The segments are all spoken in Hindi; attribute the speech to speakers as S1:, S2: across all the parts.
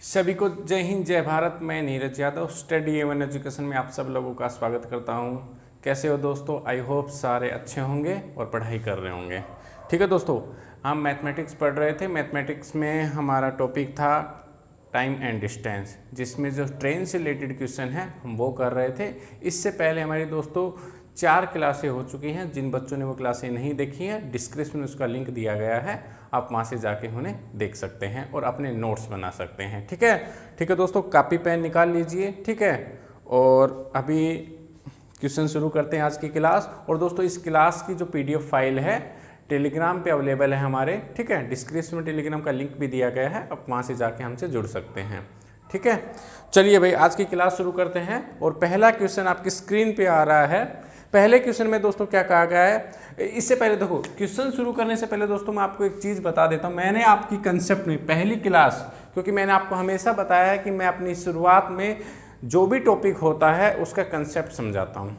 S1: सभी को जय हिंद जय भारत। मैं नीरज यादव स्टडी एवं एजुकेशन में आप सब लोगों का स्वागत करता हूं। कैसे हो दोस्तों? आई होप सारे अच्छे होंगे और पढ़ाई कर रहे होंगे। ठीक है दोस्तों, हम मैथमेटिक्स पढ़ रहे थे। मैथमेटिक्स में हमारा टॉपिक था टाइम एंड डिस्टेंस, जिसमें जो ट्रेन से रिलेटेड क्वेश्चन है हम वो कर रहे थे। इससे पहले हमारी दोस्तों 4 क्लासें हो चुकी हैं। जिन बच्चों ने वो क्लासें नहीं देखी हैं, डिस्क्रिप्शन में उसका लिंक दिया गया है, आप वहाँ से जाके उन्हें देख सकते हैं और अपने नोट्स बना सकते हैं। ठीक है दोस्तों, कॉपी पेन निकाल लीजिए। ठीक है, और अभी क्वेश्चन शुरू करते हैं आज की क्लास। और दोस्तों इस क्लास की जो PDF फाइल है टेलीग्राम पे अवेलेबल है हमारे। ठीक है, डिस्क्रिप्शन में टेलीग्राम का लिंक भी दिया गया है, आप वहाँ से जाके हमसे जुड़ सकते हैं। ठीक है, चलिए भाई आज की क्लास शुरू करते हैं। और पहला क्वेश्चन आपकी स्क्रीन पे आ रहा है। पहले क्वेश्चन में दोस्तों क्या कहा गया है, इससे पहले देखो क्वेश्चन शुरू करने से पहले दोस्तों मैं आपको एक चीज़ बता देता हूँ। मैंने आपकी कंसेप्ट में पहली क्लास, क्योंकि मैंने आपको हमेशा बताया है कि मैं अपनी शुरुआत में जो भी टॉपिक होता है उसका कंसेप्ट समझाता हूँ।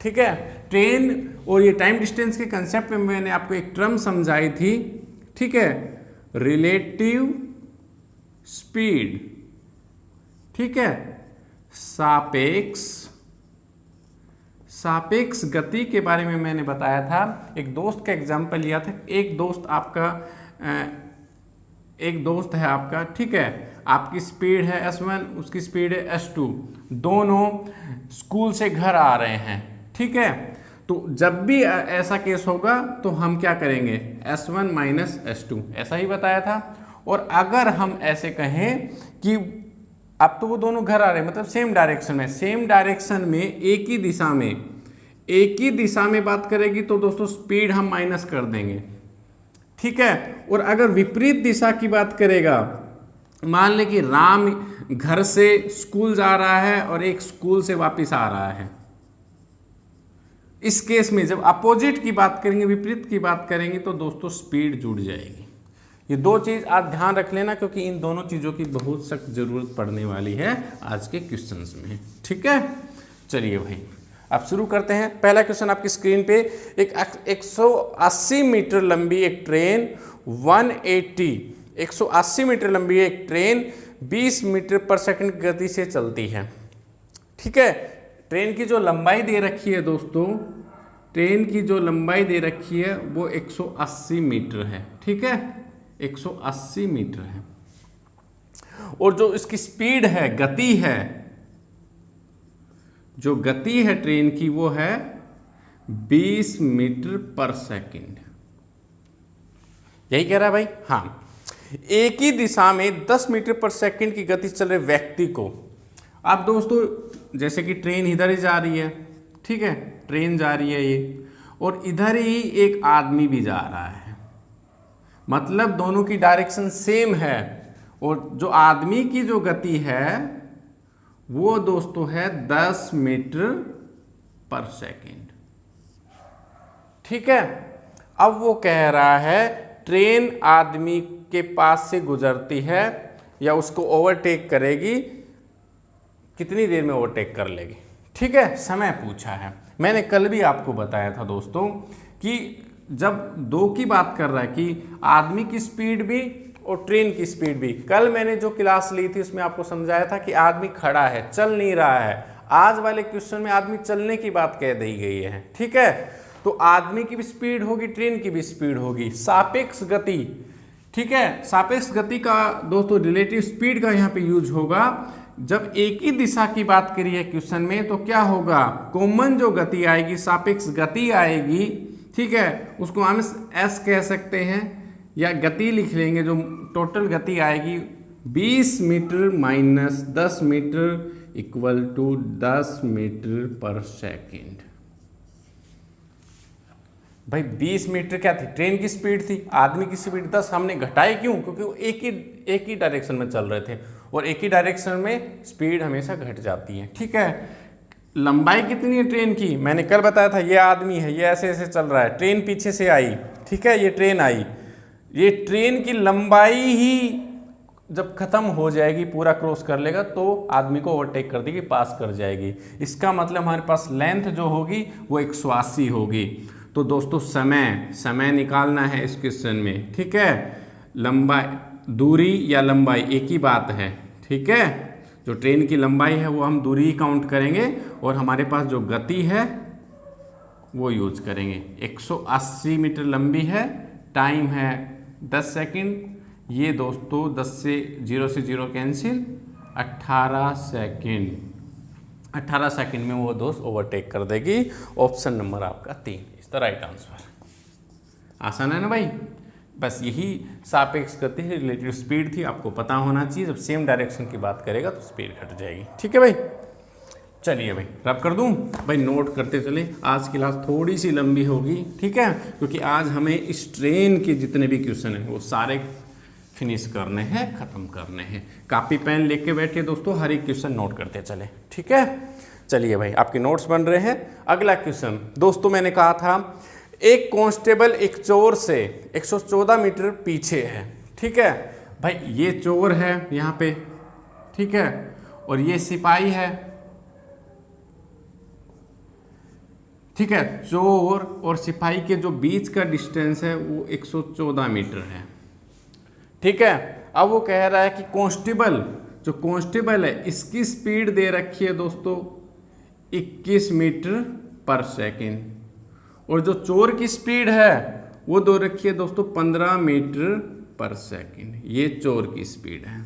S1: ठीक है, ट्रेन और ये टाइम डिस्टेंस के कंसेप्ट में मैंने आपको एक टर्म समझाई थी। ठीक है, रिलेटिव स्पीड। ठीक है, सापेक्ष गति के बारे में मैंने बताया था। एक दोस्त का एग्जाम्पल लिया था। एक दोस्त है आपका। ठीक है, आपकी स्पीड है S1, उसकी स्पीड है S2, दोनों स्कूल से घर आ रहे हैं। ठीक है, तो जब भी ऐसा केस होगा तो हम क्या करेंगे, S1 माइनस S2, ऐसा ही बताया था। और अगर हम ऐसे कहें कि अब तो वो दोनों घर आ रहे हैं, मतलब सेम डायरेक्शन में एक ही दिशा में बात करेगी तो दोस्तों स्पीड हम माइनस कर देंगे। ठीक है, और अगर विपरीत दिशा की बात करेगा, मान ले कि राम घर से स्कूल जा रहा है और एक स्कूल से वापस आ रहा है। इस केस में जब अपोजिट की बात करेंगे, विपरीत की बात करेंगे, तो दोस्तों स्पीड जुड़ जाएगी। ये 2 चीज़ आप ध्यान रख लेना, क्योंकि इन दोनों चीज़ों की बहुत सख्त जरूरत पड़ने वाली है आज के क्वेश्चंस में। ठीक है, चलिए भाई अब शुरू करते हैं। पहला क्वेश्चन आपकी स्क्रीन पे, एक 180 मीटर लंबी एक ट्रेन 180 मीटर लंबी एक ट्रेन 20 मीटर पर सेकंड गति से चलती है। ठीक है, ट्रेन की जो लंबाई दे रखी है दोस्तों, ट्रेन की जो लंबाई दे रखी है वो 180 मीटर है। ठीक है, 180 मीटर है। और जो इसकी स्पीड है, गति है, जो गति है ट्रेन की वो है 20 मीटर पर सेकंड। यही कह रहा है भाई। हाँ, एक ही दिशा में 10 मीटर पर सेकंड की गति चल रहे व्यक्ति को, अब दोस्तों जैसे कि ट्रेन इधर ही जा रही है। ठीक है, ट्रेन जा रही है ये, और इधर ही एक आदमी भी जा रहा है, मतलब दोनों की डायरेक्शन सेम है। और जो आदमी की जो गति है वो दोस्तों है 10 मीटर पर सेकंड। ठीक है, अब वो कह रहा है ट्रेन आदमी के पास से गुजरती है या उसको ओवरटेक करेगी, कितनी देर में ओवरटेक कर लेगी। ठीक है, समय पूछा है। मैंने कल भी आपको बताया था दोस्तों कि जब 2 की बात कर रहा है कि आदमी की स्पीड भी और ट्रेन की स्पीड भी, कल मैंने जो क्लास ली थी उसमें आपको समझाया था कि आदमी खड़ा है, चल नहीं रहा है। आज वाले क्वेश्चन में आदमी चलने की बात कह दी गई है। ठीक है, तो आदमी की भी स्पीड होगी, ट्रेन की भी स्पीड होगी, सापेक्ष गति। ठीक है, सापेक्ष गति का दोस्तों रिलेटिव स्पीड का यहाँ पे यूज होगा। जब एक ही दिशा की बात करी है क्वेश्चन में तो क्या होगा, कॉमन जो गति आएगी, सापेक्ष गति आएगी। ठीक है, उसको हम S कह सकते हैं या गति लिख लेंगे। जो टोटल गति आएगी 20 metre minus 10 metre equal to 10 metre पर सेकंड। भाई 20 मीटर क्या थी, ट्रेन की स्पीड थी, आदमी की स्पीड 10, हमने घटाई क्यों, क्योंकि वो एक ही डायरेक्शन में चल रहे थे, और एक ही डायरेक्शन में स्पीड हमेशा घट जाती है। ठीक है, लंबाई कितनी है ट्रेन की, मैंने कल बताया था। ये आदमी है, ये ऐसे ऐसे चल रहा है, ट्रेन पीछे से आई। ठीक है, ये ट्रेन आई, ये ट्रेन की लंबाई ही जब खत्म हो जाएगी, पूरा क्रॉस कर लेगा तो आदमी को ओवरटेक कर देगी, पास कर जाएगी। इसका मतलब हमारे पास लेंथ जो होगी वो 180 होगी। तो दोस्तों समय निकालना है इस क्वेश्चन में। ठीक है, लंबाई, दूरी या लंबाई एक ही बात है। ठीक है, जो ट्रेन की लंबाई है वो हम दूरी काउंट करेंगे और हमारे पास जो गति है वो यूज करेंगे। 180 मीटर लंबी है, टाइम है 10 सेकंड। ये दोस्तों 10 से 0 कैंसिल, 18 सेकंड। 18 सेकंड में वो दोस्त ओवरटेक कर देगी। ऑप्शन नंबर आपका 3 इज द राइट आंसर। आसान है ना भाई। बस यही सापेक्ष गति रिलेटिव स्पीड थी, आपको पता होना चाहिए। जब सेम डायरेक्शन की बात करेगा तो स्पीड घट जाएगी। ठीक है भाई, चलिए भाई रब कर दूं भाई, नोट करते चले। आज की क्लास थोड़ी सी लंबी होगी, ठीक है, क्योंकि आज हमें इस ट्रेन के जितने भी क्वेश्चन हैं वो सारे फिनिश करने हैं, खत्म करने हैं। कापी पेन लेके बैठिए दोस्तों, हर एक क्वेश्चन नोट करते चले। ठीक है, चलिए भाई आपके नोट्स बन रहे हैं। अगला क्वेश्चन दोस्तों, मैंने कहा था एक कांस्टेबल एक चोर से 114 मीटर पीछे है। ठीक है भाई, ये चोर है यहाँ पे, ठीक है, और ये सिपाही है। ठीक है, चोर और सिपाही के जो बीच का डिस्टेंस है वो 114 मीटर है। ठीक है, अब वो कह रहा है कि कांस्टेबल, जो कांस्टेबल है इसकी स्पीड दे रखी है दोस्तों 21 मीटर पर सेकेंड, और जो चोर की स्पीड है वो दे रखी है दोस्तों 15 मीटर पर सेकेंड। ये चोर की स्पीड है,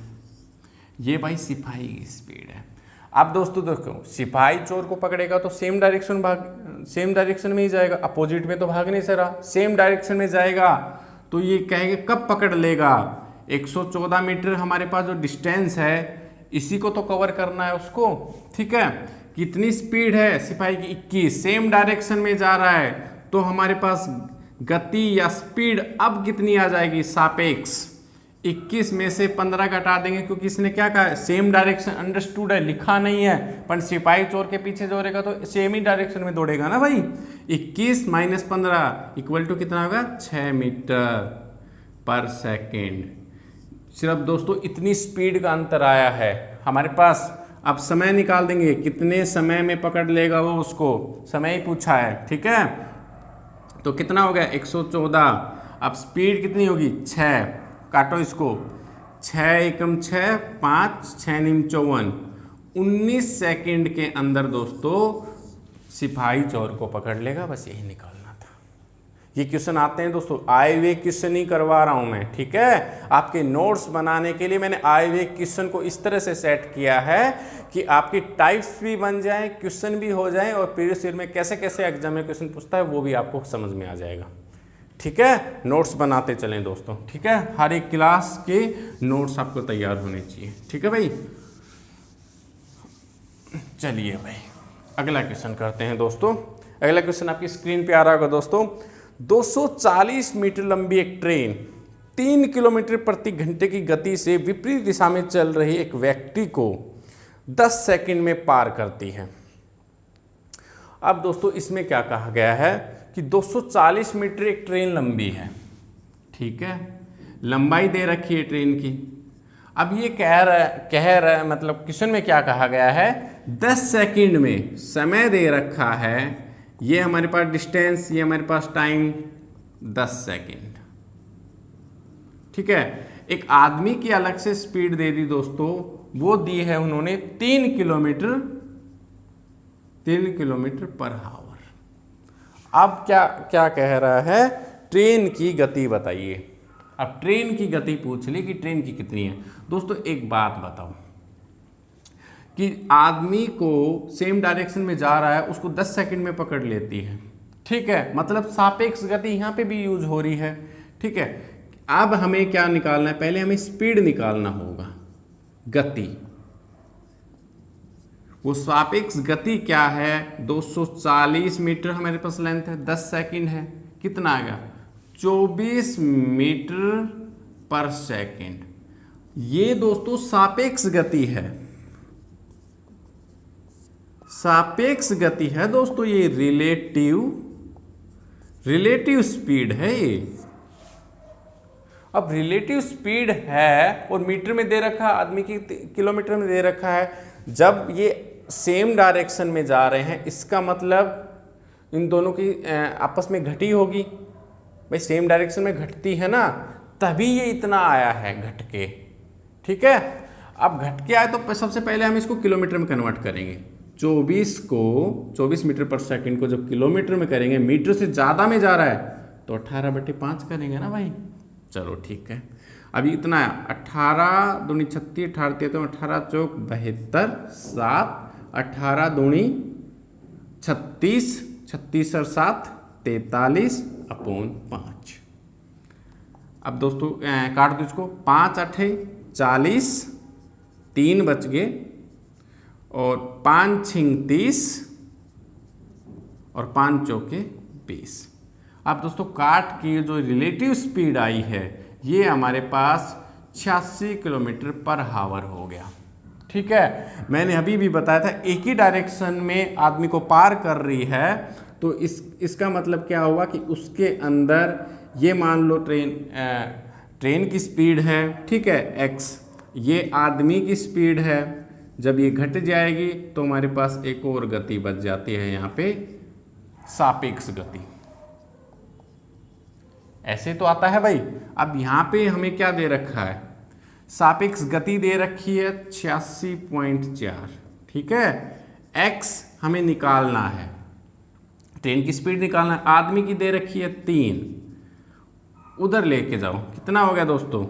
S1: ये भाई सिपाही की स्पीड है। अब दोस्तों देखो, सिपाही चोर को पकड़ेगा तो सेम डायरेक्शन में ही जाएगा, अपोजिट में तो भाग नहीं सकता, सेम डायरेक्शन में जाएगा। तो ये कहेंगे कब पकड़ लेगा, 114 मीटर हमारे पास जो डिस्टेंस है इसी को तो कवर करना है उसको। ठीक है, कितनी स्पीड है सिपाही की 21, सेम डायरेक्शन में जा रहा है, तो हमारे पास गति या स्पीड अब कितनी आ जाएगी, सापेक्ष। 21 में से 15 घटा देंगे, क्योंकि इसने क्या कहा, सेम डायरेक्शन अंडरस्टूड है, लिखा नहीं है, पर सिपाही चोर के पीछे दौड़ेगा तो सेम ही डायरेक्शन में दौड़ेगा ना भाई। 21 माइनस 15 इक्वल टू कितना होगा, 6 मीटर पर सेकेंड। सिर्फ दोस्तों इतनी स्पीड का अंतर आया है हमारे पास। अब समय निकाल देंगे, कितने समय में पकड़ लेगा वो उसको, समय ही पूछा है। ठीक है, तो कितना हो गया 114। अब स्पीड कितनी होगी, 6, काटो इसको, 6 एकम 6, 5, 6 निम 54, 19 सेकंड के अंदर दोस्तों सिपाही चोर को पकड़ लेगा। बस यही निकालना था। ये क्वेश्चन आते हैं दोस्तों, आए हुए क्वेश्चन ही करवा रहा हूं मैं। ठीक है, आपके नोट्स बनाने के लिए मैंने आए हुए क्वेश्चन को इस तरह से सेट किया है कि आपकी टाइप्स भी बन जाए, क्वेश्चन भी हो जाए, और प्रीवियस ईयर में कैसे कैसे एग्जाम में क्वेश्चन पूछता है वो भी आपको समझ में आ जाएगा। ठीक है, नोट्स बनाते चलें दोस्तों। ठीक है, हर एक क्लास के नोट्स आपको तैयार होने चाहिए। ठीक है भाई, चलिए भाई अगला क्वेश्चन करते हैं दोस्तों। अगला क्वेश्चन आपकी स्क्रीन पे आ रहा होगा दोस्तों। 240 मीटर लंबी एक ट्रेन 3 किलोमीटर प्रति घंटे की गति से विपरीत दिशा में चल रही एक व्यक्ति को 10 सेकंड में पार करती है। अब दोस्तों इसमें क्या कहा गया है कि 240 मीटर एक ट्रेन लंबी है। ठीक है, लंबाई दे रखी है ट्रेन की। अब ये कह रहा है मतलब क्वेश्चन में क्या कहा गया है, 10 सेकंड में समय दे रखा है। ये हमारे पास डिस्टेंस, ये हमारे पास टाइम 10 सेकंड। ठीक है, एक आदमी की अलग से स्पीड दे दी दोस्तों, वो दी है उन्होंने 3 किलोमीटर पर आवर। अब क्या कह रहा है, ट्रेन की गति बताइए। अब ट्रेन की गति पूछ ली कि ट्रेन की कितनी है। दोस्तों एक बात बताओ कि आदमी को सेम डायरेक्शन में जा रहा है, उसको 10 सेकंड में पकड़ लेती है। ठीक है, मतलब सापेक्ष गति यहाँ पे भी यूज हो रही है। ठीक है, अब हमें क्या निकालना है, पहले हमें स्पीड निकालना होगा, गति। वो सापेक्ष गति क्या है, 240 मीटर हमारे पास लेंथ है, 10 सेकंड है, कितना आएगा 24 मीटर पर सेकंड। ये दोस्तों सापेक्ष गति है, सापेक्ष गति है दोस्तों, ये रिलेटिव स्पीड है ये। अब रिलेटिव स्पीड है और मीटर में दे रखा, आदमी की किलोमीटर में दे रखा है। जब ये सेम डायरेक्शन में जा रहे हैं, इसका मतलब इन दोनों की आपस में घटी होगी भाई, सेम डायरेक्शन में घटती है ना, तभी ये इतना आया है घट के। ठीक है, अब घट के आए तो सबसे पहले हम इसको किलोमीटर में कन्वर्ट करेंगे। 24 मीटर पर सेकंड को जब किलोमीटर में करेंगे, मीटर से ज़्यादा में जा रहा है तो 18/5 करेंगे ना भाई। चलो ठीक है, अभी इतना है, 18 दूनी 36, 18 तेरह, 18 चौक 72, 7, 18 दूनी 36, 36 और 7 43/5। अब दोस्तों काट दो इसको, 5 8 40, 3 बच गए और 5 6 30 और 5 चौके 20। अब दोस्तों काट की जो रिलेटिव स्पीड आई है ये हमारे पास 86 किलोमीटर पर हावर हो गया। ठीक है, मैंने अभी भी बताया था एक ही डायरेक्शन में आदमी को पार कर रही है, तो इसका मतलब क्या हुआ कि उसके अंदर ये मान लो ट्रेन की स्पीड है, ठीक है x, ये आदमी की स्पीड है। जब ये घट जाएगी तो हमारे पास एक और गति बच जाती है यहाँ पे, सापेक्ष गति। ऐसे तो आता है भाई। अब यहाँ पे हमें क्या दे रखा है, सापेक्ष गति दे रखी है 86.4। ठीक है, x हमें निकालना है, ट्रेन की स्पीड निकालना है, आदमी की दे रखी है 3, उधर लेके जाओ, कितना हो गया दोस्तों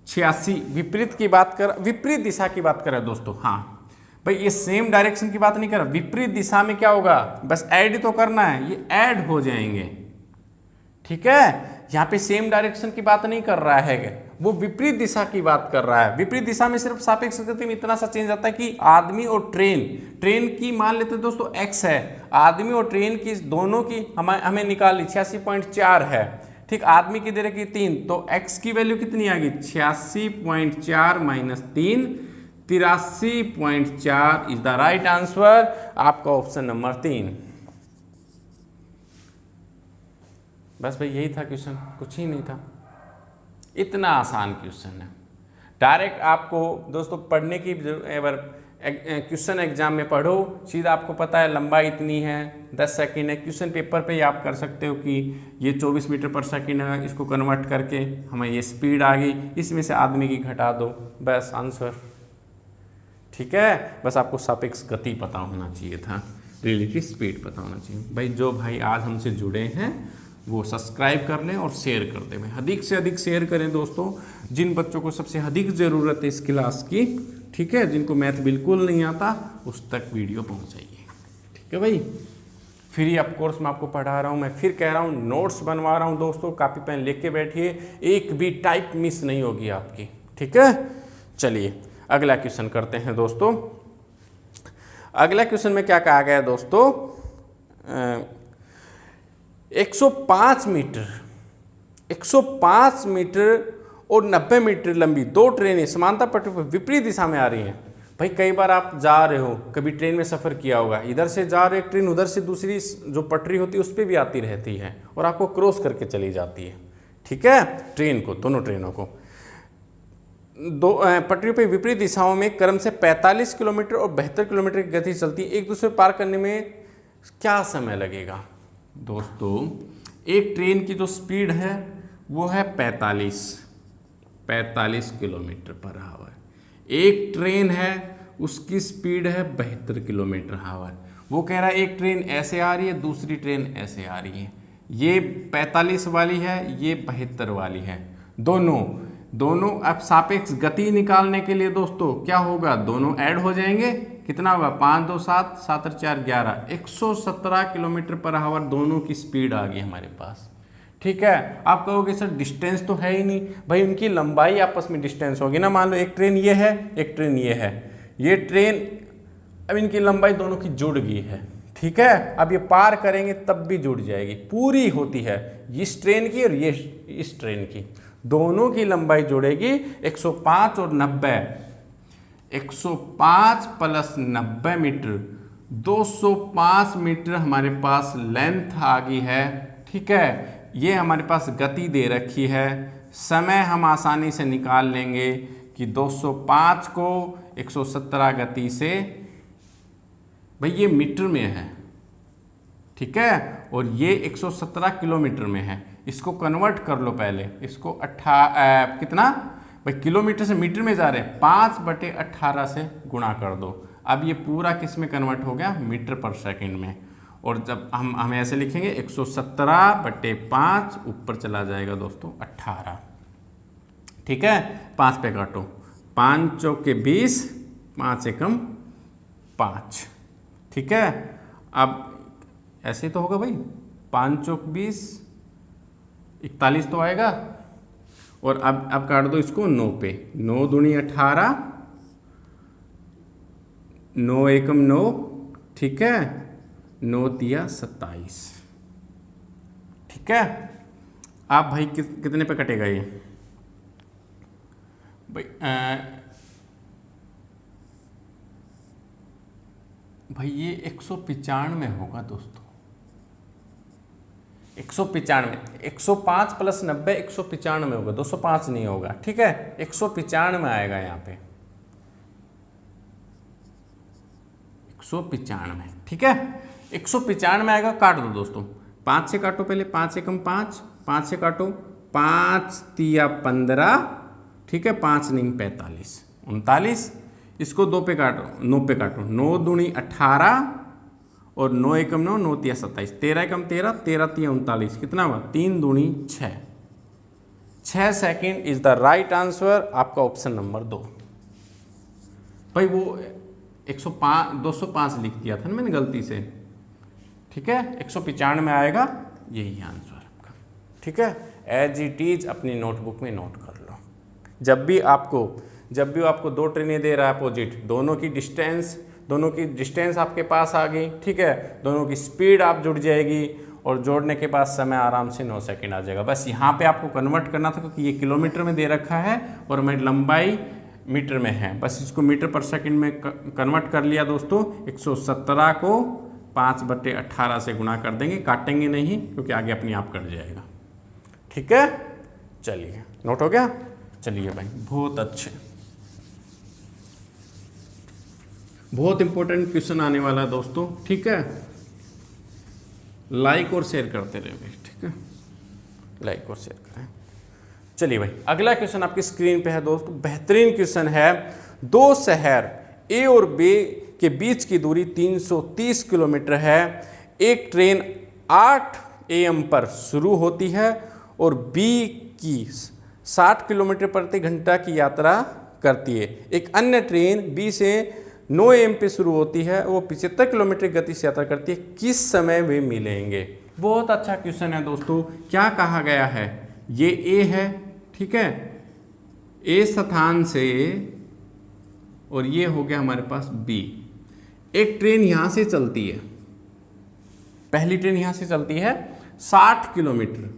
S1: 86। विपरीत की बात कर, विपरीत दिशा की बात कर रहे दोस्तों। हाँ भाई, ये सेम डायरेक्शन की बात नहीं कर रहा, विपरीत दिशा में क्या होगा, बस ऐड तो करना है, ये ऐड हो जाएंगे। ठीक है, यहाँ पे सेम डायरेक्शन की बात नहीं कर रहा है, वो विपरीत दिशा की बात कर रहा है। विपरीत दिशा में सिर्फ सापेक्ष गति में इतना सा चेंज आता है कि आदमी और ट्रेन की मान लेते दोस्तों x है, आदमी और ट्रेन की दोनों की हमें निकाली 86.4 है। ठीक, आदमी की दे रखी 3, तो x की वैल्यू कितनी आ गई 86.4 minus 3, 83.4 is the right answer, आपका ऑप्शन नंबर 3। बस भाई यही था क्वेश्चन, कुछ ही नहीं था, इतना आसान क्वेश्चन है। डायरेक्ट आपको दोस्तों पढ़ने की क्वेश्चन एग्जाम में पढ़ो, सीधा आपको पता है लंबाई इतनी है, 10 सेकंड है। क्वेश्चन पेपर पे ही आप कर सकते हो कि ये 24 मीटर पर सेकंड है, इसको कन्वर्ट करके हमें ये स्पीड आ गई, इसमें से आदमी की घटा दो, बस आंसर। ठीक है, बस आपको सापेक्ष गति पता होना चाहिए था, रिलेटिव स्पीड पता होना चाहिए। भाई जो भाई आज हमसे जुड़े हैं वो सब्सक्राइब कर लें और शेयर कर दें। अधिक से अधिक शेयर करें दोस्तों, जिन बच्चों को सबसे अधिक ज़रूरत है इस क्लास की, ठीक है, जिनको मैथ बिल्कुल नहीं आता उस तक वीडियो पहुंचाइए। ठीक है भाई, फ्री ऑफ कोर्स मैं आपको पढ़ा रहा हूँ, मैं फिर कह रहा हूँ नोट्स बनवा रहा हूँ दोस्तों, कापी पेन लेके बैठिए, एक भी टाइप मिस नहीं होगी आपकी। ठीक है, चलिए अगला क्वेश्चन करते हैं दोस्तों। अगला क्वेश्चन में क्या कहा गया है दोस्तों, 105 मीटर और 90 मीटर लंबी दो ट्रेनें समांतर पटरी पर विपरीत दिशा में आ रही हैं। भाई कई बार आप जा रहे हो, कभी ट्रेन में सफ़र किया होगा, इधर से जा रहे ट्रेन, उधर से दूसरी जो पटरी होती है उस पर भी आती रहती है और आपको क्रॉस करके चली जाती है। ठीक है, ट्रेन को, दोनों ट्रेनों को दो पटरियों पर विपरीत दिशाओं में क्रम से 45 किलोमीटर और 72 किलोमीटर की गति चलती है। एक दूसरे पार करने में क्या समय लगेगा दोस्तों? एक ट्रेन की जो स्पीड है वो है 45 किलोमीटर पर आवर, एक ट्रेन है उसकी स्पीड है 72 किलोमीटर आवर। वो कह रहा है एक ट्रेन ऐसे आ रही है, दूसरी ट्रेन ऐसे आ रही है, ये 45 वाली है, ये 72 वाली है, दोनों अब सापेक्ष गति निकालने के लिए दोस्तों क्या होगा, दोनों ऐड हो जाएंगे, कितना होगा 5 2 7 7 और 4 11, 117 किलोमीटर पर आवर दोनों की स्पीड आ गई हमारे पास। ठीक है, आप कहोगे सर डिस्टेंस तो है ही नहीं, भाई उनकी लंबाई आपस में डिस्टेंस होगी ना। मान लो एक ट्रेन ये है, एक ट्रेन ये है, ये ट्रेन अब इनकी लंबाई दोनों की जुड़ गई है। ठीक है, अब ये पार करेंगे तब भी जुड़ जाएगी, पूरी होती है इस ट्रेन की और ये इस ट्रेन की, दोनों की लंबाई जुड़ेगी 105 और 90, 105 प्लस 90 मीटर, 205 मीटर हमारे पास लेंथ आ गई है। ठीक है, ये हमारे पास गति दे रखी है, समय हम आसानी से निकाल लेंगे कि 205 को 117 गति से, भाई ये मीटर में है, ठीक है, और ये 117 किलोमीटर में है, इसको कन्वर्ट कर लो पहले, इसको कितना भाई किलोमीटर से मीटर में जा रहे हैं, 5/18 से गुणा कर दो। अब ये पूरा किस में कन्वर्ट हो गया, मीटर पर सेकंड में। और जब हम ऐसे लिखेंगे 117/5 ऊपर चला जाएगा दोस्तों 18। ठीक है, 5 पे काटो, 5 चौके 20, 5 एकम 5। ठीक है, अब ऐसे तो होगा भाई, 5 चौक 20, 41 तो आएगा। और अब काट दो इसको 9 पे, 9 दूनी 18, 9 एकम 9, ठीक है, 9 तिया 27। ठीक है, आप भाई कितने पे कटेगा ये भाई ये 195 होगा दोस्तों, 195। 105 प्लस 90 195 होगा, 205 नहीं होगा। ठीक है, 195 आएगा यहाँ पे, 195। ठीक है, 195 आएगा। काट दो दोस्तों, 5 से काटो पहले, 5 एकम 5, 5 से काटो, 5 तिया 15, ठीक है, 5 नहीं 45, 39। इसको 2 पे काटो, 9 पे काटो, 9 दूनी 18 और 9 एकम 9, 9 तिया 27, 13 एकम 13, 13 तिया 39, कितना हुआ, 3 दूनी 6। 6 second is the right answer, आपका ऑप्शन नंबर 2। भाई वो 105 205 लिख दिया था ना मैंने गलती से। ठीक है, 195 आएगा, यही आंसर आपका। ठीक है, एज इट इज अपनी नोटबुक में नोट कर लो। जब भी आपको 2 ट्रेनें दे रहा है अपोजिट, दोनों की डिस्टेंस आपके पास आ गई। ठीक है, दोनों की स्पीड आप जुड़ जाएगी और जोड़ने के बाद समय आराम से 9 सेकंड आ जाएगा। बस यहाँ पे आपको कन्वर्ट करना था, क्योंकि ये किलोमीटर में दे रखा है और हमारी लंबाई मीटर में है। बस इसको मीटर पर सेकंड में कन्वर्ट कर लिया दोस्तों। 117 को 5/18 से गुणा कर देंगे, काटेंगे नहीं क्योंकि आगे अपने आप कट जाएगा। ठीक है, चलिए नोट हो गया। चलिए भाई, बहुत अच्छे, बहुत इंपॉर्टेंट क्वेश्चन आने वाला है दोस्तों। ठीक है, लाइक और शेयर करते रहे भाई। ठीक है, लाइक और शेयर करें। चलिए भाई, अगला क्वेश्चन आपकी स्क्रीन पे है दोस्तों। बेहतरीन क्वेश्चन है। 2 शहर ए और बी के बीच की दूरी 330 किलोमीटर है। एक ट्रेन 8 AM पर शुरू होती है और बी की 60 किलोमीटर प्रति घंटा की यात्रा करती है। एक अन्य ट्रेन बी से 9 AM पे शुरू होती है, वो 75 किलोमीटर गति से यात्रा करती है। किस समय वे मिलेंगे? बहुत अच्छा क्वेश्चन है दोस्तों। क्या कहा गया है, ये ए है, ठीक है, ए स्थान से, और ये हो गया हमारे पास बी। एक ट्रेन यहां से चलती है, पहली ट्रेन यहां से चलती है 60 किलोमीटर,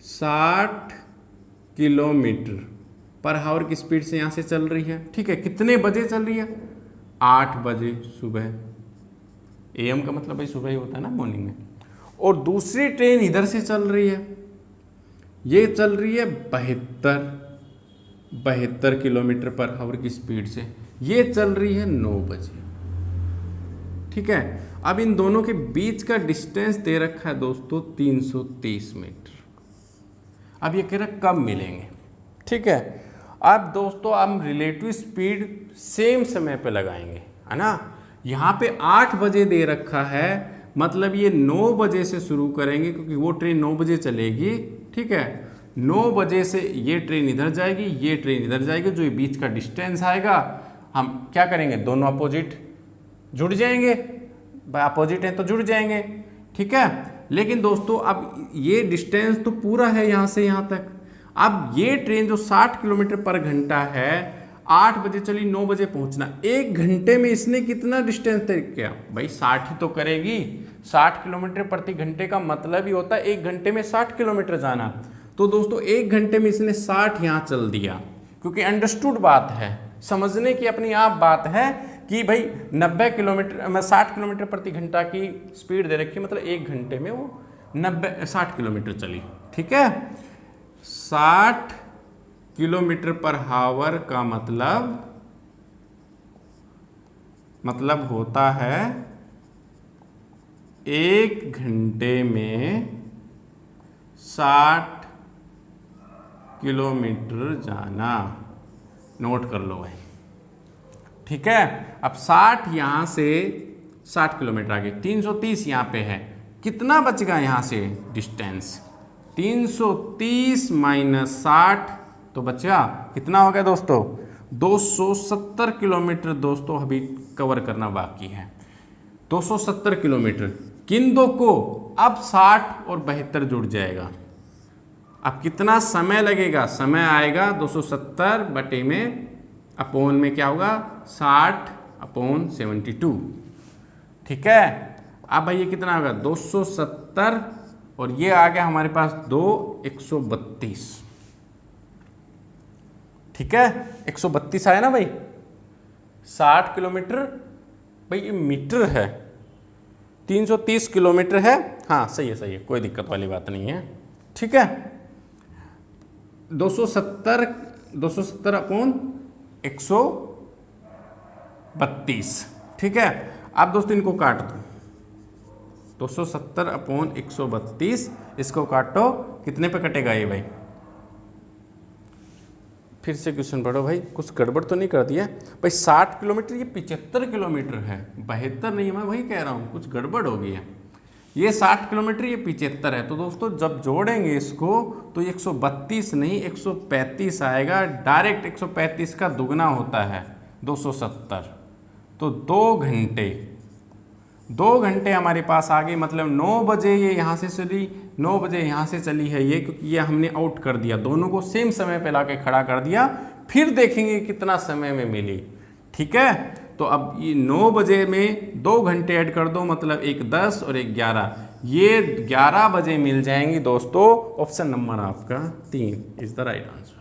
S1: 60 किलोमीटर पर हावर की स्पीड से यहां से चल रही है। ठीक है, कितने बजे चल रही है? 8 बजे सुबह। AM का मतलब भाई सुबह ही होता है ना, मॉर्निंग में। और दूसरी ट्रेन इधर से चल रही है, ये चल रही है 72 किलोमीटर पर हावर की स्पीड से, ये चल रही है 9 बजे। ठीक है, अब इन दोनों के बीच का डिस्टेंस दे रखा है दोस्तों 330 मीटर। अब ये कह रहा है कब मिलेंगे। ठीक है, अब दोस्तों हम रिलेटिव स्पीड सेम समय पे लगाएंगे, है ना। यहाँ पे 8 बजे दे रखा है, मतलब ये 9 बजे से शुरू करेंगे, क्योंकि वो ट्रेन 9 बजे चलेगी। ठीक है, 9 बजे से ये ट्रेन इधर जाएगी, ये ट्रेन इधर जाएगी, जो ये बीच का डिस्टेंस आएगा, हम क्या करेंगे, दोनों अपोजिट जुड़ जाएंगे। अपोजिट है तो जुड़ जाएंगे। ठीक है, लेकिन दोस्तों अब ये डिस्टेंस तो पूरा है यहाँ से यहाँ तक। अब ये ट्रेन जो 60 किलोमीटर पर घंटा है, 8 बजे चली, 9 बजे पहुंचना, 1 घंटे में इसने कितना डिस्टेंस तय किया? भाई 60 ही तो करेगी। 60 किलोमीटर प्रति घंटे का मतलब ही होता है 1 घंटे में 60 किलोमीटर जाना। तो दोस्तों 1 घंटे में इसने 60 यहाँ चल दिया, क्योंकि अंडरस्टूड बात है, समझने की अपनी आप बात है कि भाई 90 किलोमीटर में 60 किलोमीटर प्रति घंटा की स्पीड दे रखी, मतलब 1 घंटे में वो 60 किलोमीटर चली। ठीक है, 60 किलोमीटर पर हावर का मतलब होता है 1 घंटे में 60 किलोमीटर जाना। नोट कर लो भाई, ठीक है। अब 60 यहाँ से 60 किलोमीटर आगे, 330 यहाँ पे है, कितना बचेगा यहाँ से डिस्टेंस? 330 माइनस 60 तो बचेगा कितना हो गया दोस्तों? 270 किलोमीटर दोस्तों अभी कवर करना बाकी है। 270 किलोमीटर किन दो को? अब 60 और 72 जुड़ जाएगा। अब कितना समय लगेगा? समय आएगा 270 बटे में अपोन में क्या होगा? 60/72, ठीक है। अब भाई ये कितना होगा? 270 और ये आ गया हमारे पास 132, ठीक है। 132 आया ना भाई। 60 किलोमीटर भाई ये मीटर है, 330 किलोमीटर है। हाँ सही है, सही है, कोई दिक्कत वाली बात नहीं है, ठीक है। 270 अपॉन 132, ठीक है। अब दोस्तों इनको काट दो, 270 अपॉन 132, इसको काटो, कितने पे कटेगा ये भाई? फिर से क्वेश्चन पढ़ो भाई, कुछ गड़बड़ तो नहीं कर दिया भाई? 60 किलोमीटर ये 75 किलोमीटर है, 72 नहीं, मैं वही कह रहा हूँ, कुछ गड़बड़ हो गई है। ये 60 किलोमीटर, ये 75 है, तो दोस्तों जब जोड़ेंगे इसको तो 132 नहीं 135 आएगा। डायरेक्ट 135 का दुगना होता है 270, तो 2 घंटे हमारे पास आ गए। मतलब 9 बजे ये यहाँ से चली, 9 बजे यहाँ से चली है ये, क्योंकि ये हमने आउट कर दिया, दोनों को सेम समय पे लाके खड़ा कर दिया। फिर देखेंगे कितना समय में मिली, ठीक है। तो अब ये 9 बजे में 2 घंटे ऐड कर दो, मतलब एक 10 और एक 11, ये 11 बजे मिल जाएंगी दोस्तों। ऑप्शन नंबर आपका 3 इज द राइट आंसर।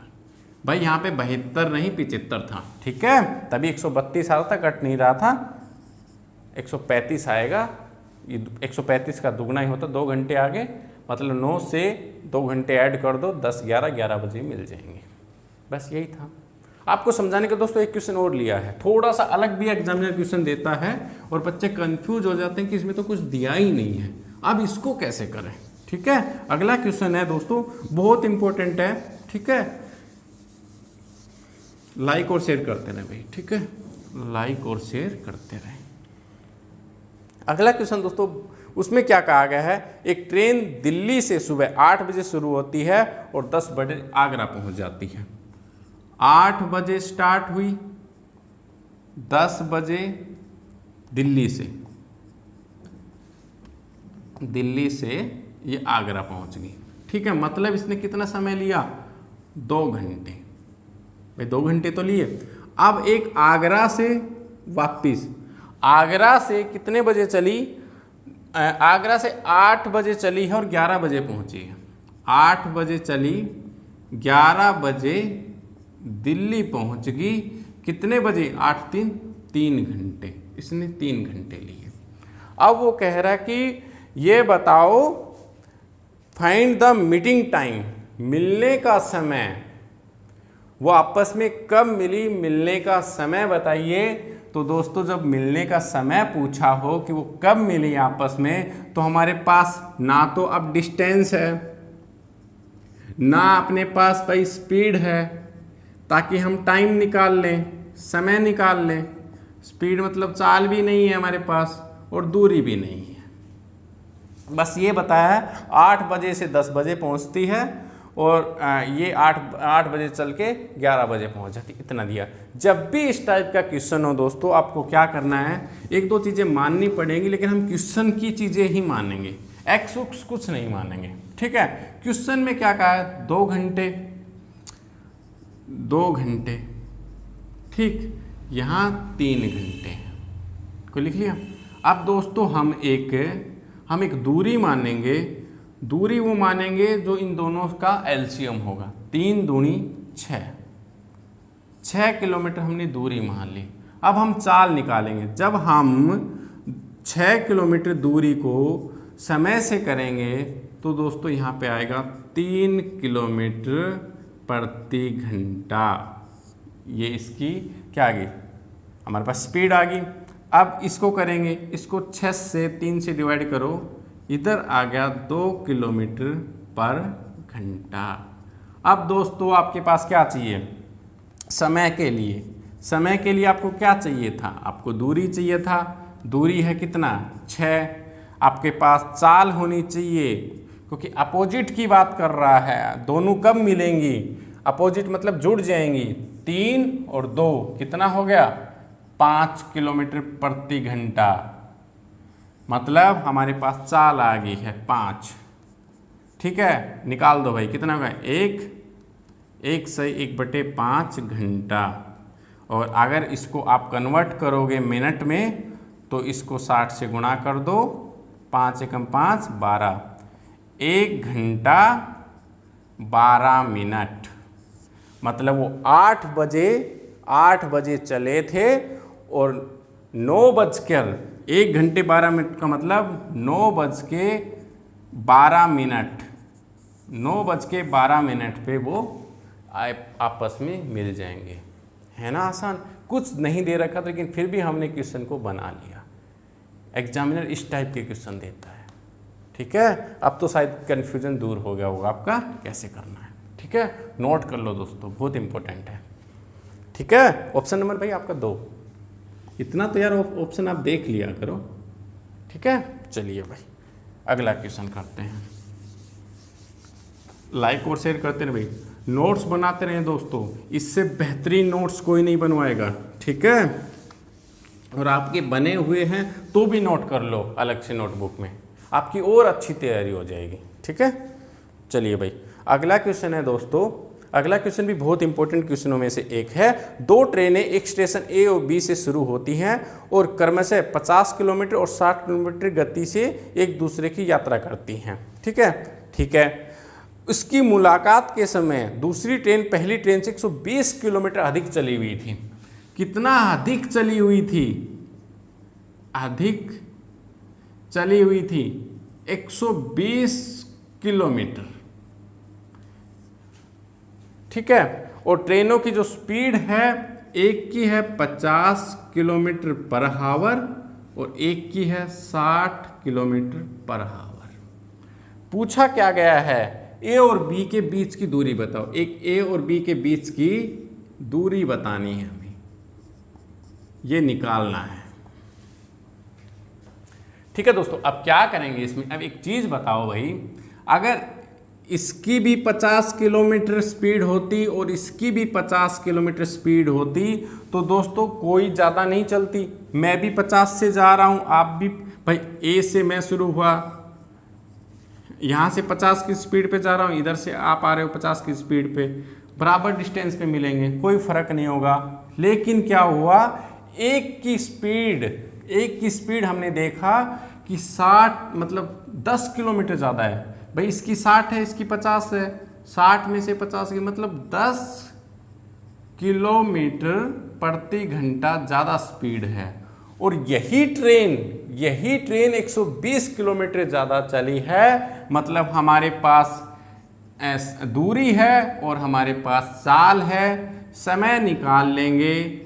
S1: भाई यहाँ पे 72 नहीं 75 था, ठीक है, तभी 132 आ रहा था, कट नहीं रहा था। 135 आएगा, ये 135 का दुगना ही होता, 2 घंटे आगे, मतलब 9 से 2 घंटे ऐड कर दो, 10 11 बजे मिल जाएंगे। बस यही था आपको समझाने का दोस्तों। एक क्वेश्चन और लिया है, थोड़ा सा अलग भी एग्जामिनर क्वेश्चन देता है और बच्चे कंफ्यूज हो जाते हैं कि इसमें तो कुछ दिया ही नहीं है, अब इसको कैसे करें, ठीक है। अगला क्वेश्चन है दोस्तों, बहुत इंपॉर्टेंट है, ठीक है। लाइक और शेयर करते रहे भाई, ठीक है, लाइक और शेयर करते रहे। अगला क्वेश्चन दोस्तों, उसमें क्या कहा गया है? एक ट्रेन दिल्ली से सुबह 8 बजे शुरू होती है और 10 बजे आगरा पहुंच जाती है। 8 बजे स्टार्ट हुई, 10 बजे दिल्ली से ये आगरा पहुंच गई, ठीक है। मतलब इसने कितना समय लिया? 2 घंटे भाई, 2 घंटे तो लिए। अब एक आगरा से वापिस, आगरा से कितने बजे चली? आगरा से 8 बजे चली है और 11 बजे पहुंची है। 8 बजे चली, 11 बजे दिल्ली पहुंच गई, कितने बजे? 8 3 घंटे, इसने 3 घंटे लिए। अब वो कह रहा है कि ये बताओ फाइंड द मीटिंग टाइम, मिलने का समय। वो आपस में कब मिली, मिलने का समय बताइए। तो दोस्तों जब मिलने का समय पूछा हो कि वो कब मिली आपस में, तो हमारे पास ना तो अब डिस्टेंस है, ना अपने पास भाई स्पीड है, ताकि हम टाइम निकाल लें, समय निकाल लें। स्पीड मतलब चाल भी नहीं है हमारे पास और दूरी भी नहीं है। बस ये बताया है 8 बजे से 10 बजे पहुंचती है और ये 8 बजे चल के 11 बजे पहुंच जाती, इतना दिया। जब भी इस टाइप का क्वेश्चन हो दोस्तों, आपको क्या करना है, 1-2 चीज़ें माननी पड़ेंगी, लेकिन हम क्वेश्चन की चीज़ें ही मानेंगे, एक्स उक्स कुछ नहीं मानेंगे, ठीक है। क्वेश्चन में क्या कहा है? 2 घंटे, 2 घंटे, ठीक, यहाँ 3 घंटे को लिख लिया। अब दोस्तों हम एक दूरी मानेंगे, दूरी वो मानेंगे जो इन दोनों का एलसीएम होगा। 3 दूनी 6 किलोमीटर हमने दूरी मान ली। अब हम चाल निकालेंगे। जब हम 6 किलोमीटर दूरी को समय से करेंगे तो दोस्तों यहाँ पे आएगा 3 किलोमीटर प्रति घंटा। ये इसकी क्या आ गई? हमारे पास स्पीड आ गई। अब इसको करेंगे, इसको 6 से 3 से डिवाइड करो, इधर आ गया 2 किलोमीटर पर घंटा। अब दोस्तों आपके पास क्या चाहिए, समय के लिए आपको क्या चाहिए था, आपको दूरी चाहिए था। दूरी है कितना, 6। आपके पास चाल होनी चाहिए, क्योंकि अपोजिट की बात कर रहा है। दोनों कब मिलेंगी, अपोजिट मतलब जुड़ जाएंगी। 3 और 2 कितना हो गया, 5 किलोमीटर प्रति घंटा। मतलब हमारे पास चाल आ गई है 5। ठीक है, निकाल दो भाई, कितना होगा, 1 से 1/5 घंटा। और अगर इसको आप कन्वर्ट करोगे मिनट में तो इसको 60 से गुणा कर दो, 5 एकम 5 12, 1 घंटा 12 मिनट। मतलब वो 8 बजे चले थे और 1 घंटे 12 मिनट का मतलब 9:12 मिनट पे वो आपस में मिल जाएंगे। है ना आसान, कुछ नहीं दे रखा था लेकिन फिर भी हमने क्वेश्चन को बना लिया। एग्जामिनर इस टाइप के क्वेश्चन देता है। ठीक है, अब तो शायद कन्फ्यूजन दूर हो गया होगा आपका कैसे करना है। ठीक है, नोट कर लो दोस्तों, बहुत इंपॉर्टेंट है। ठीक है, ऑप्शन नंबर भाई आपका 2। इतना तो यार ऑप्शन आप देख लिया करो। ठीक है, चलिए भाई अगला क्वेश्चन करते हैं। लाइक और शेयर करते रहे भाई, नोट्स बनाते रहे दोस्तों, इससे बेहतरीन नोट्स कोई नहीं बनवाएगा। ठीक है, और आपके बने हुए हैं तो भी नोट कर लो अलग से नोटबुक में, आपकी और अच्छी तैयारी हो जाएगी। ठीक है, चलिए भाई अगला क्वेश्चन है दोस्तों। अगला क्वेश्चन भी बहुत इंपॉर्टेंट क्वेश्चनों में से एक है। 2 ट्रेनें एक स्टेशन ए और बी से शुरू होती हैं और क्रमशः 50 किलोमीटर और 60 किलोमीटर गति से एक दूसरे की यात्रा करती हैं। ठीक है, उसकी मुलाकात के समय दूसरी ट्रेन पहली ट्रेन से 120 किलोमीटर अधिक चली हुई थी। कितना अधिक चली हुई थी, 120 किलोमीटर। ठीक है, और ट्रेनों की जो स्पीड है, एक की है 50 किलोमीटर पर आवर और एक की है 60 किलोमीटर पर आवर। पूछा क्या गया है, ए और बी के बीच की दूरी बताओ। एक ए और बी के बीच की दूरी बतानी है हमें, ये निकालना है। ठीक है दोस्तों, अब क्या करेंगे इसमें, अब एक चीज बताओ भाई, अगर इसकी भी 50 किलोमीटर स्पीड होती और इसकी भी 50 किलोमीटर स्पीड होती तो दोस्तों कोई ज़्यादा नहीं चलती। मैं भी 50 से जा रहा हूँ, आप भी भाई, ए से मैं शुरू हुआ, यहाँ से 50 की स्पीड पे जा रहा हूँ, इधर से आप आ रहे हो 50 की स्पीड पे, बराबर डिस्टेंस पे मिलेंगे, कोई फर्क नहीं होगा। लेकिन क्या हुआ, एक की स्पीड हमने देखा कि 60 मतलब 10 किलोमीटर ज़्यादा है। भाई इसकी 60 है, इसकी 50 है, 60 में से 50 की मतलब 10 किलोमीटर प्रति घंटा ज़्यादा स्पीड है। और यही ट्रेन 120 किलोमीटर ज़्यादा चली है। मतलब हमारे पास दूरी है और हमारे पास चाल है। समय निकाल लेंगे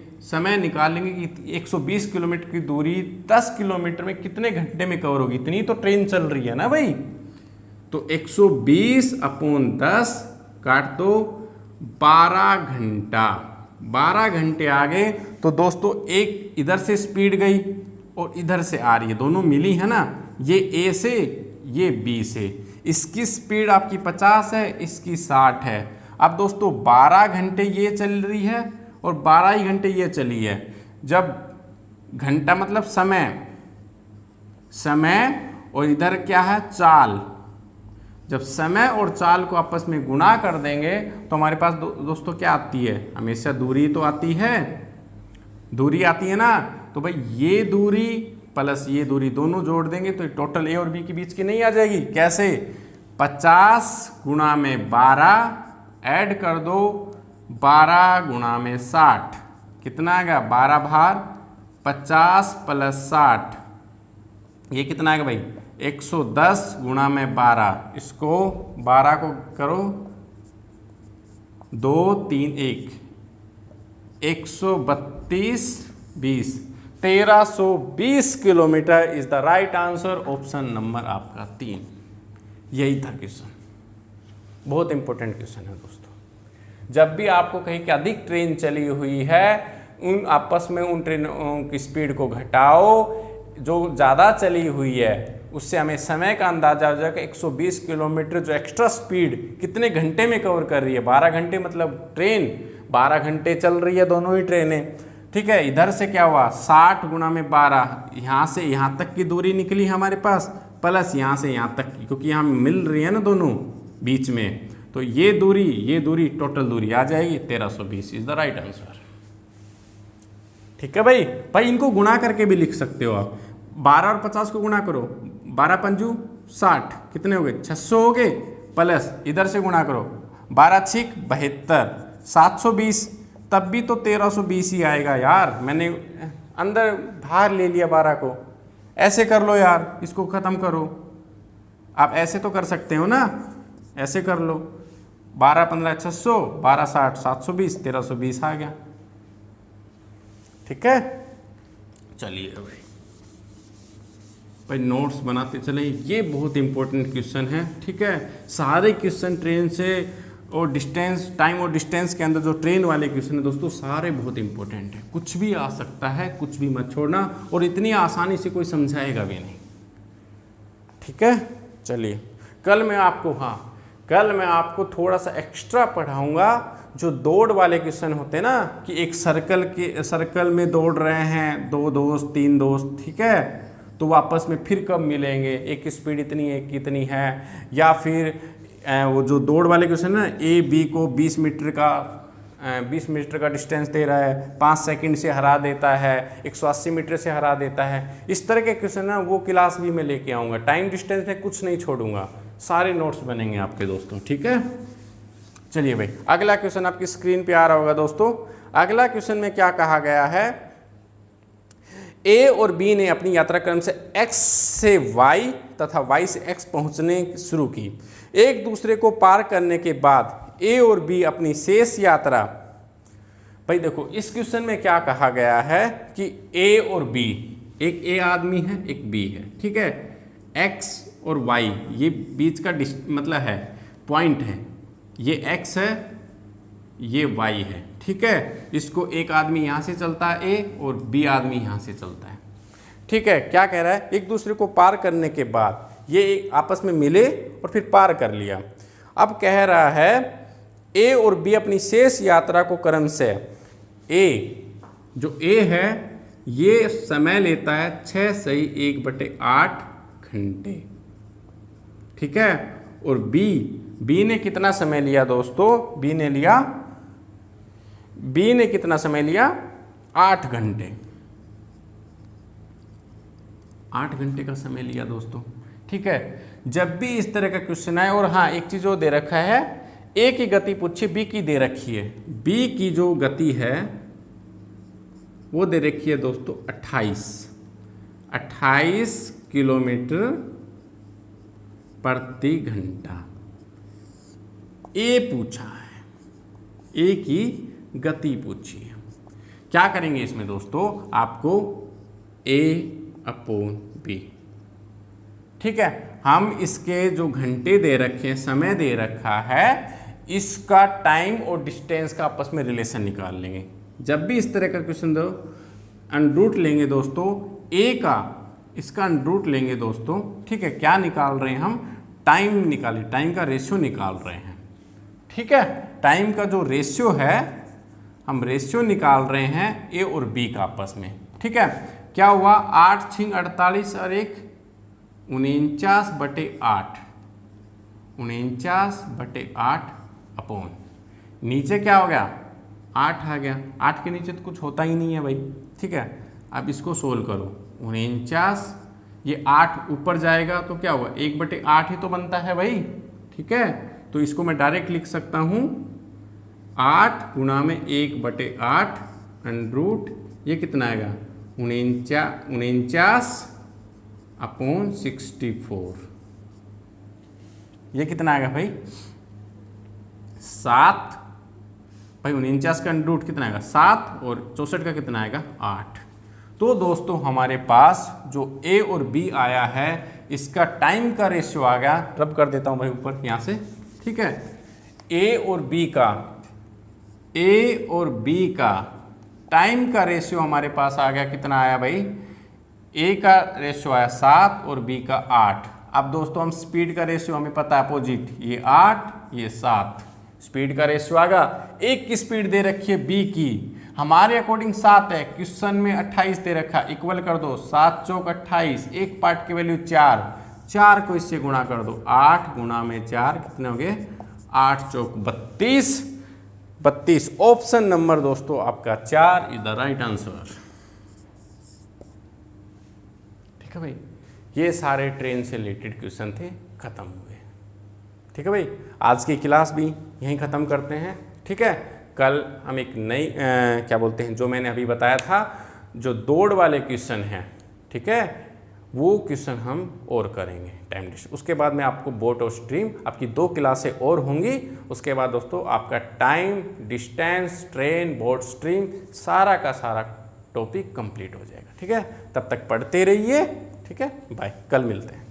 S1: कि 120 किलोमीटर की दूरी 10 किलोमीटर में कितने घंटे में कवर होगी। इतनी तो ट्रेन चल रही है ना भाई, तो 120/10 काट दो, 12 घंटा। 12 घंटे आ गए तो दोस्तों एक इधर से स्पीड गई और इधर से आ रही है, दोनों मिली है ना, ये ए से ये बी से। इसकी स्पीड आपकी 50 है, इसकी 60 है। अब दोस्तों 12 घंटे ये चल रही है और 12 ही घंटे ये चली है। जब घंटा मतलब समय और इधर क्या है, चाल। जब समय और चाल को आपस में गुणा कर देंगे तो हमारे पास दोस्तों क्या आती है, हमेशा दूरी तो आती है, दूरी आती है ना। तो भाई ये दूरी प्लस ये दूरी दोनों जोड़ देंगे तो टोटल ए और बी के बीच की नहीं आ जाएगी। कैसे, 50 गुणा में 12 ऐड कर दो, 12 गुणा में 60 कितना आएगा, 12 भार 50 + 60 ये कितना आएगा भाई, 110 गुणा में 12। इसको 12 को करो 2 3 1 132 20 1320 kilometre is the right answer. Option number आपका 3 यही था क्वेश्चन। बहुत इंपॉर्टेंट क्वेश्चन है दोस्तों। जब भी आपको कहीं कि अधिक ट्रेन चली हुई है, उन आपस में उन ट्रेनों की स्पीड को घटाओ। जो ज़्यादा चली हुई है उससे हमें समय का अंदाजा हो जाएगा। 120 किलोमीटर जो एक्स्ट्रा स्पीड कितने घंटे में कवर कर रही है, 12 घंटे, मतलब ट्रेन 12 घंटे चल रही है दोनों ही ट्रेनें। ठीक है, इधर से क्या हुआ 60 गुणा में 12, यहाँ से यहाँ तक की दूरी निकली हमारे पास, प्लस यहाँ से यहाँ तक की, क्योंकि यहाँ मिल रही है ना दोनों बीच में, तो ये दूरी टोटल दूरी आ जाएगी 1320 इज द राइट आंसर। ठीक है भाई इनको गुणा करके भी लिख सकते हो आप। 12 और 50 को गुणा करो, 12 पंजू 60, कितने हो गए 600 हो गए, प्लस इधर से गुणा करो 12 छिक 72, 720, तब भी तो 1320 ही आएगा यार। मैंने अंदर बाहर ले लिया 12 को। ऐसे कर लो यार, इसको ख़त्म करो। आप ऐसे तो कर सकते हो ना, ऐसे कर लो, 12 15 600, 12 60 720, 1320 आ गया। ठीक है, चलिए भाई नोट्स बनाते चले, ये बहुत इंपॉर्टेंट क्वेश्चन है। ठीक है, सारे क्वेश्चन ट्रेन से और डिस्टेंस, टाइम और डिस्टेंस के अंदर जो ट्रेन वाले क्वेश्चन है दोस्तों, सारे बहुत इंपॉर्टेंट है। कुछ भी आ सकता है, कुछ भी मत छोड़ना, और इतनी आसानी से कोई समझाएगा भी नहीं। ठीक है, चलिए कल मैं आपको थोड़ा सा एक्स्ट्रा पढ़ाऊंगा। जो दौड़ वाले क्वेश्चन होते हैं ना, कि एक सर्कल में दौड़ रहे हैं 2 दोस्त 3 दोस्त, ठीक है, तो वापस में फिर कब मिलेंगे, एक की स्पीड इतनी है, एक कितनी है, या फिर वो जो दौड़ वाले क्वेश्चन है ना, ए बी को 20 मीटर का डिस्टेंस दे रहा है, 5 सेकंड से हरा देता है, 180 मीटर से हरा देता है, इस तरह के क्वेश्चन ना वो क्लास भी मैं लेके आऊँगा। टाइम डिस्टेंस में कुछ नहीं छोड़ूंगा, सारे नोट्स बनेंगे आपके दोस्तों। ठीक है, चलिए भाई अगला क्वेश्चन आपकी स्क्रीन पे आ रहा होगा दोस्तों। अगला क्वेश्चन में क्या कहा गया है, ए और बी ने अपनी यात्रा क्रम से एक्स से वाई तथा वाई से एक्स पहुंचने शुरू की। एक दूसरे को पार करने के बाद ए और बी अपनी शेष यात्रा, भाई देखो इस क्वेश्चन में क्या कहा गया है कि ए और बी, एक ए आदमी है एक बी है, ठीक है, एक्स और वाई ये बीच का मतलब है पॉइंट है, ये एक्स है ये वाई है। ठीक है, इसको एक आदमी यहाँ से चलता है ए और बी आदमी यहाँ से चलता है। ठीक है, क्या कह रहा है, एक दूसरे को पार करने के बाद ये आपस में मिले और फिर पार कर लिया। अब कह रहा है ए और बी अपनी शेष यात्रा को क्रम से, ए जो ए है ये समय लेता है 6 सही 1/8 घंटे। ठीक है, और बी ने कितना समय लिया दोस्तों, बी ने कितना समय लिया 8 घंटे, 8 घंटे का समय लिया दोस्तों। ठीक है, जब भी इस तरह का क्वेश्चन आए, और हाँ एक चीज वो दे रखा है, ए की गति पूछी, बी की दे रखी है, बी की जो गति है वो दे रखी है दोस्तों 28 किलोमीटर प्रति घंटा। ए पूछा है, ए की गति पूछी है। क्या करेंगे इसमें दोस्तों, आपको A/B, ठीक है, हम इसके जो घंटे दे रखे हैं, समय दे रखा है, इसका टाइम और डिस्टेंस का आपस में रिलेशन निकाल लेंगे। जब भी इस तरह का क्वेश्चन दो, अंडरूट लेंगे दोस्तों, ए का इसका अंडरूट लेंगे दोस्तों। ठीक है, क्या निकाल रहे हैं हम, टाइम निकाले, टाइम का रेशियो निकाल रहे हैं। ठीक है, टाइम का जो रेशियो है, हम रेशियो निकाल रहे हैं ए और बी का आपस में। ठीक है, क्या हुआ 8 6 48 और 1 49/8, 49/8 अपॉन, नीचे क्या हो गया 8 आ गया, 8 के नीचे तो कुछ होता ही नहीं है भाई। ठीक है, अब इसको सोल्व करो, 49, ये 8 ऊपर जाएगा तो क्या होगा 1/8 ही तो बनता है भाई। ठीक है, तो इसको मैं डायरेक्ट लिख सकता हूँ 8 गुणा में 1/8 अंडरूट, ये कितना आएगा 49/64, ये कितना आएगा भाई 7, भाई 49 का अंडरूट कितना आएगा 7, और 64 का कितना आएगा 8। तो दोस्तों हमारे पास जो ए और बी आया है, इसका टाइम का रेशियो आ गया, रब कर देता हूँ भाई ऊपर यहाँ से। ठीक है, ए और बी का ए और बी का टाइम का रेशियो हमारे पास आ गया, कितना आया भाई, ए का रेशियो आया 7 और बी का 8। अब दोस्तों हम स्पीड का रेशियो हमें पता है अपोजिट, ये 8 ये 7, स्पीड का रेशियो आ गया। एक की स्पीड दे रखी है बी की, हमारे अकॉर्डिंग 7 है, क्वेश्चन में 28 दे रखा, इक्वल कर दो, 7 चौक 28, एक पार्ट की वैल्यू 4, 4 को इससे गुणा कर दो, 8 गुणा में 4 कितने हो गए, 8 चौक 32, 32। ऑप्शन नंबर दोस्तों आपका 4 इज द राइट आंसर। ठीक है भाई, ये सारे ट्रेन से रिलेटेड क्वेश्चन थे, खत्म हुए। ठीक है भाई, आज की क्लास भी यहीं ख़त्म करते हैं। ठीक है, कल हम एक नई क्या बोलते हैं, जो मैंने अभी बताया था, जो दौड़ वाले क्वेश्चन हैं, ठीक है, वो क्वेश्चन हम और करेंगे टाइम डिस्टेंस। उसके बाद में आपको बोट और स्ट्रीम, आपकी 2 क्लासें और होंगी। उसके बाद दोस्तों आपका time distance, train, boat, stream, सारा का सारा टॉपिक कंप्लीट हो जाएगा। ठीक है, तब तक पढ़ते रहिए। ठीक है, बाय, कल मिलते हैं।